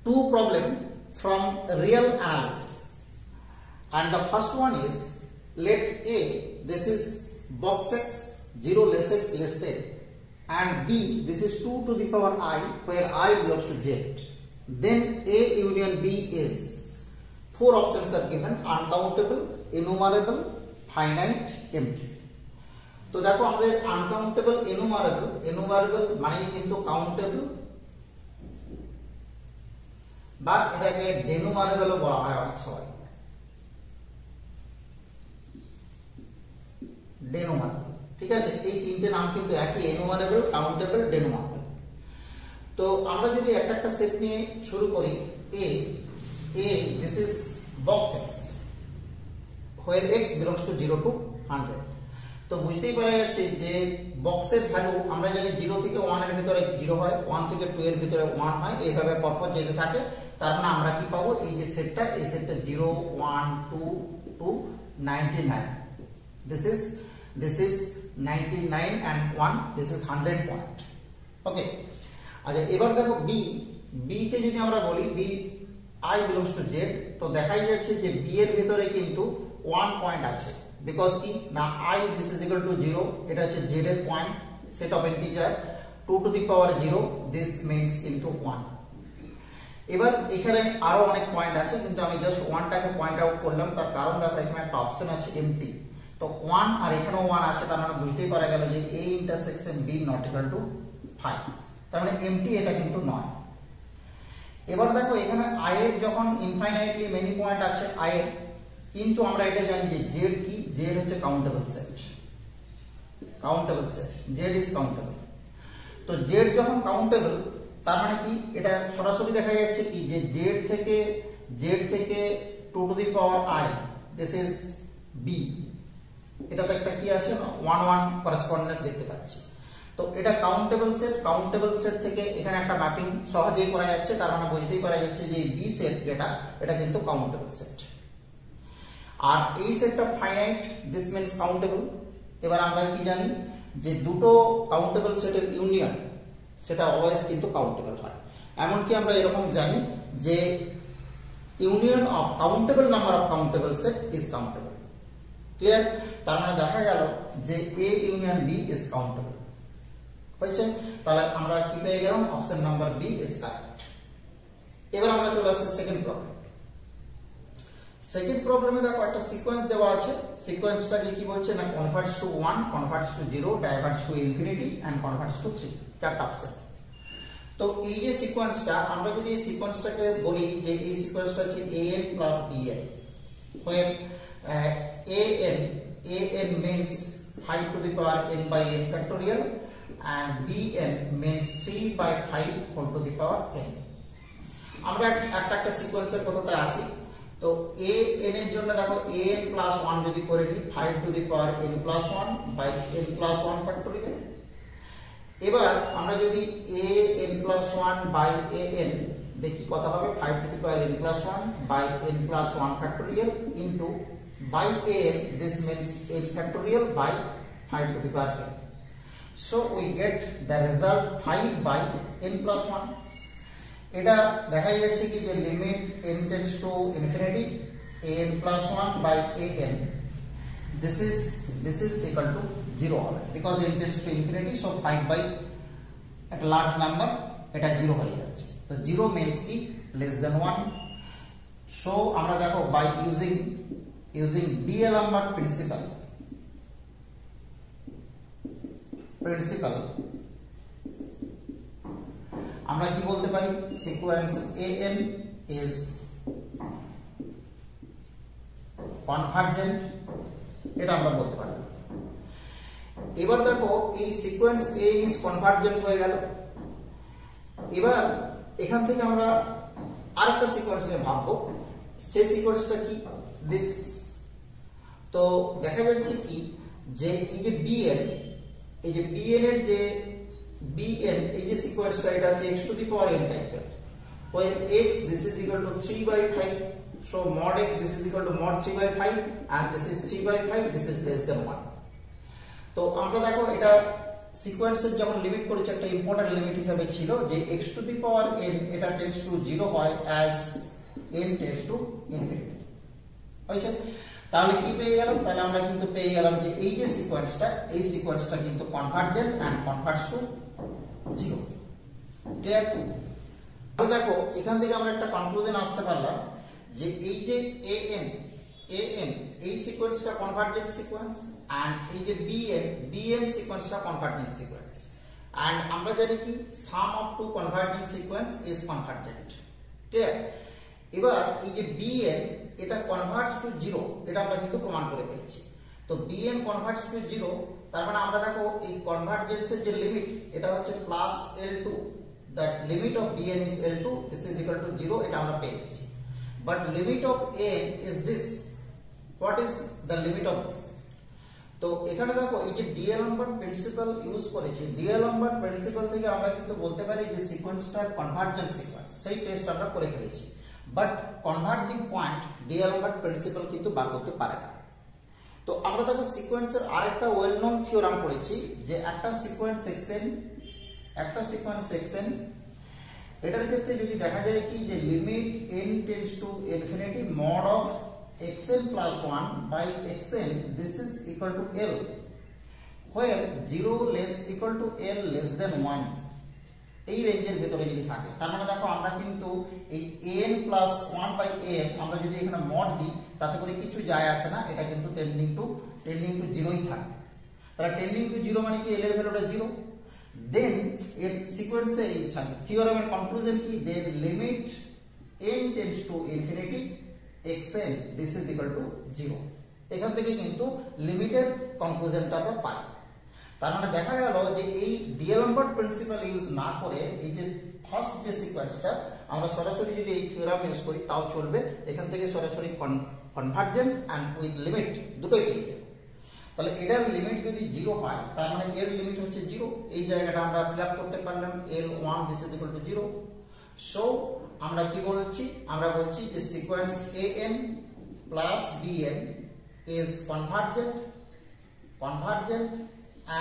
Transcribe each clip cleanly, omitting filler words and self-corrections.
two problem from real analysis. And the first one is, let A, this is box x, 0 less x less 10, and B, this is 2 to the power I, where I belongs to Z. Then A union B is, four options are given: uncountable, enumerable, finite, empty. তো দেখো আমাদের uncountable, এনুমারেবল মানে কিন্তু countable, বা এটাকে ডেনুমারেবলও বলা হয় অনেক সময়, ডেনুমারেবল। ঠিক আছে, এই তিনটে নাম কিন্তু একই, এনুমারেবল, কাউন্টেবল, ডেনুমারেবল। তো আমরা যদি একটা একটা সেট নিয়ে শুরু করি, A this is box x where x belongs to 0 to 100। তো বুঝতেই পারা যাচ্ছে যে বক্সের ভ্যালু আমরা জানি 0 থেকে 1 এর ভিতরে 0 হয়, 1 থেকে 2 এর ভিতরে 1 হয়, এইভাবে পরপর যেতে থাকে। তার মানে আমরা কি পাবো, এই যে সেটটা, এই সেটটা 0 1 2 to 99, this is 99 and 1, this is 100 point। ওকে, আচ্ছা এবার দেখো B কে যদি আমরা বলি B I belongs to Z, তো দেখাই যাচ্ছে যে B এর ভিতরে কিন্তু 1 পয়েন্ট আছে, বিকজ কি না I this is equal to 0, এটা হচ্ছে Z এর point, set of integer 2 to the power 0, this means কিন্তু 1। এবার এখানে আরো অনেক পয়েন্ট আছে, কিন্তু আমি জাস্ট 1টাকে পয়েন্ট আউট করলাম, তার কারণ দেখো এখানে একটা অপশন আছে এমটি, তো 1 আর এখানেও 1 আছে, তার মানে বুঝতেই পারা গেল যে A intersection B not equal to 5, তার মানে এমটি এটা কিন্তু নয়। এবার দেখো এখানে I এর যখন ইনফাইনাইটলি মেনি পয়েন্ট আছে I এর, কিন্তু আমরা এটা জানি যে Z কি, Z হচ্ছে countable set, Z is countable. তো Z যখন কাউন্টেবল, তার মানে কি এটা সরাসরি দেখা যাচ্ছে কি যে Z থেকে 2 to the power I, this is B, এটা তো একটা কি আছে 1 1 করেসপন্ডেন্স দেখতে পাচ্ছি। তো এটা কাউন্টেবল সেট থেকে এখানে একটা ম্যাপিং সহজেই করা যাচ্ছে, তার মানে বুঝতেই পারা যাচ্ছে যে বি সেট যেটা, এটা কিন্তু কাউন্টেবল সেট। আর এই সেটটা ফাইনাইট, দিস মিন্স কাউন্টেবল। এবার আমরা কি জানি যে দুটো কাউন্টেবল সেটের ইউনিয়ন, সেটা অলওয়েজ কিন্তু কাউন্টেবল হয়। এমনকি আমরা এরকম জানি যে union of countable number of countable set is countable. Clear? তার মানে দেখা গেল যে A union B is countable হয়েছে। তাহলে আমরা কি পেয়ে গেলাম, option number B is correct. এবার আমরা চলে আসছি সেকেন্ড প্রবলেম। সেকেন্ড প্রবলেমে দেখো একটা সিকোয়েন্স দেওয়া আছে, সিকোয়েন্সটাকে কি বলছে না converts to 1, converts to 0, diverts to infinity and converts to 3, চারটা অপশন। তো এই যে সিকোয়েন্সটা, আমরা যদি এই সিকোয়েন্সটাকে বলি যে এই সিকোয়েন্সটা হচ্ছে an plus bn, where an means 5 to the power n by n factorial and bn means 3 by 5 whole to the power n। আমরা একটা সিকোয়েন্সের কথাতে আসি। তো an এর জন্য দেখো an প্লাস 1 যদি করে নিই 5 to the power n plus 1 by n plus 1 factorial। এবার আমরা যদি an plus 1 by an দেখি কত হবে, 5 to the power n plus 1 by n plus 1 factorial into by an, this means n factorial by 5 to the power n। So we get the result 5 by n plus 1। এটা দেখা যাচ্ছে কি যে limit n tends to infinity, an plus 1 by an, this is equal to 0 হবে, because n tends to infinity, so 5 by একটা large number, এটা 0 হয়ে যাচ্ছে। তো 0 means কি less than 1। so আমরা দেখো by using D'Alembert principle আমরা কি বলতে পারি, সিকোয়েন্স an is convergent, এটা আমরা বলতে পারি। এবার দেখো এই সিকোয়েন্স a is convergent হয়ে গেল। এবার এখান থেকে আমরা আরেকটা সিকোয়েন্স নিয়ে ভাববো, সেই সিকোয়েন্সটা কি দিস। তো দেখা যাচ্ছে কি যে এই যে bn, এই যে bn এর যে bn, এই যে সিকোয়েন্সটা এটা হচ্ছে x to the power n টাইপের, where x this is equal to 3 by 5, so mod x this is equal to mod 3 by 5 and this is 3 by 5, this is less than 1। তো আমরা দেখো এটা সিকোয়েন্সের যখন লিমিট করেছি একটা ইম্পর্টেন্ট লিমিট হিসেবে ছিল যে x to the power n এটা টেন্ডস টু 0 হয় as n tends to infinity হয়েছে। তাহলে কি পেয়ে গেলাম? তাহলে আমরা কিন্তু পেয়ে গেলাম যে এই যে সিকোয়েন্সটা, এই সিকোয়েন্সটা কিন্তু convergent and converge to 0। Clear? তো দেখো এখান থেকে আমরা একটা কনক্লুশন আসতে পারলাম যে এই যে an এই সিকোয়েন্সটা কনভার্জেন্ট সিকোয়েন্স এন্ড এই যে bn সিকোয়েন্সটা কনভার্জেন্ট সিকোয়েন্স এন্ড আমরা জানি কি sum of two convergent sequence is convergent. Clear? এবার এই যে bn এটা কনভার্জ টু 0 এটা আমরা কিন্তু প্রমাণ করে ফেলেছি। তো bn কনভার্জ টু 0 তার মানে আমরা দেখো এই কনভার্জেন্সের যে লিমিট এটা হচ্ছে plus L2, that limit of bn is L2, this is equal to 0 এটা আমরা পেয়ে গেছি। but limit of n is this, what is the limit of this? তো এখানে দেখো এই যে ডিএলম্বার্ট প্রিন্সিপাল ইউজ করেছি, ডিএলম্বার্ট প্রিন্সিপাল থেকে আমরা কিন্তু বলতে পারি যে সিকোয়েন্সটা কনভার্জেন্ট সিকোয়েন্স, সেই টেস্ট আমরা করে ফেলেছি। বাট কনভার্জিং পয়েন্ট ডিএলম্বার্ট প্রিন্সিপাল কিন্তু বার করতে পারে না। তো আমরা দেখো সিকোয়েন্সের আরেকটা ওয়েল নোন থিওরাম পড়েছি যে একটা সিকোয়েন্স সেকশন এটার ক্ষেত্রে যদি দেখা যায় কি যে limit n tends to infinity mod of xn plus 1 by xn this is equal to L where 0 less equal to L less than 1 এই রেঞ্জের ভিতরে যদি থাকে তার মানে দেখো আমরা কিন্তু এই an plus 1 by n আমরা যদি এখানে মড দিই তাতে করে কিছু যায় আসে না, এটা কিন্তু টেন্ডিং টু 0 ই থাকে। তাহলে টেন্ডিং টু 0 মানে কি L এর ভ্যালুটা 0। দেন এর সিকোয়েন্সে থিওরামের কনক্লুশন কি then limit n tends to infinity xn this is equal to 0। এখান থেকে কিন্তু লিমিটের কনক্লুশনটা আমরা পাই। তার মানে দেখা গেল যে এই ডিএলম্বার্ট প্রিন্সিপাল ইউজ না করে এই যে ফার্স্ট যে সিকোয়েন্সটা আমরা সরাসরি যদি এই থিওরাম ইউজ করি তাও চলবে, এখান থেকে সরাসরি কনভার্জেন্ট এন্ড উইথ লিমিট দুটোই পেয়ে যাবে। তাহলে এটার লিমিট যদি 0 হয় তার মানে এর লিমিট হচ্ছে 0, এই জায়গাটা আমরা ফিল আপ করতে পারলাম L1 this is equal to 0। So আমরা কি বলছি? আমরা বলছি যে sequence an plus bn is convergent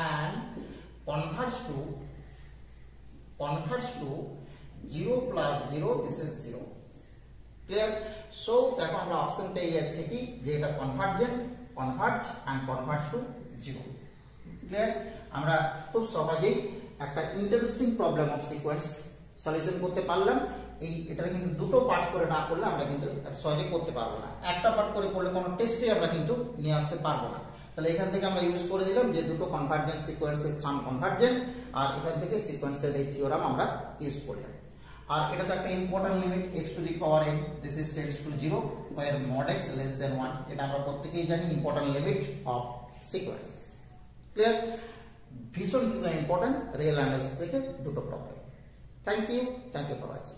and converge to 0 plus 0 this is 0। Clear? So দেখো আমরা অপশন পেয়ে যাচ্ছি কি যে এটা converge and converge to 0। Clear? আমরা খুব সহজেই একটা interesting problem of sequence solution করতে পারলাম। এটা কিন্তু দুটো পার্ট করে না করলে আমরা কিন্তু সহজে করতে পারবো না, একটা পার্ট করে করলে কোনো টেস্টে আমরা কিন্তু নিয়ে আসতে পারবো না। তাহলে এখান থেকে আমরা ইউজ করে দিলাম যে দুটো কনভার্জেন্ট সিকোয়েন্সের সাম কনভার্জেন্ট, আর এখান থেকে সিকোয়েন্সের এই থিওরাম আমরা ইউজ করলাম। আর এটা তো একটা important limit x to the power n this is tends to 0 where mod x less than 1, এটা আমরা প্রত্যেকেই জানি important limit of sequence. Clear? ভীষণ ইম্পর্টেন্ট রিয়েল অ্যানালিসিস থেকে দুটো problem. Thank you for watching.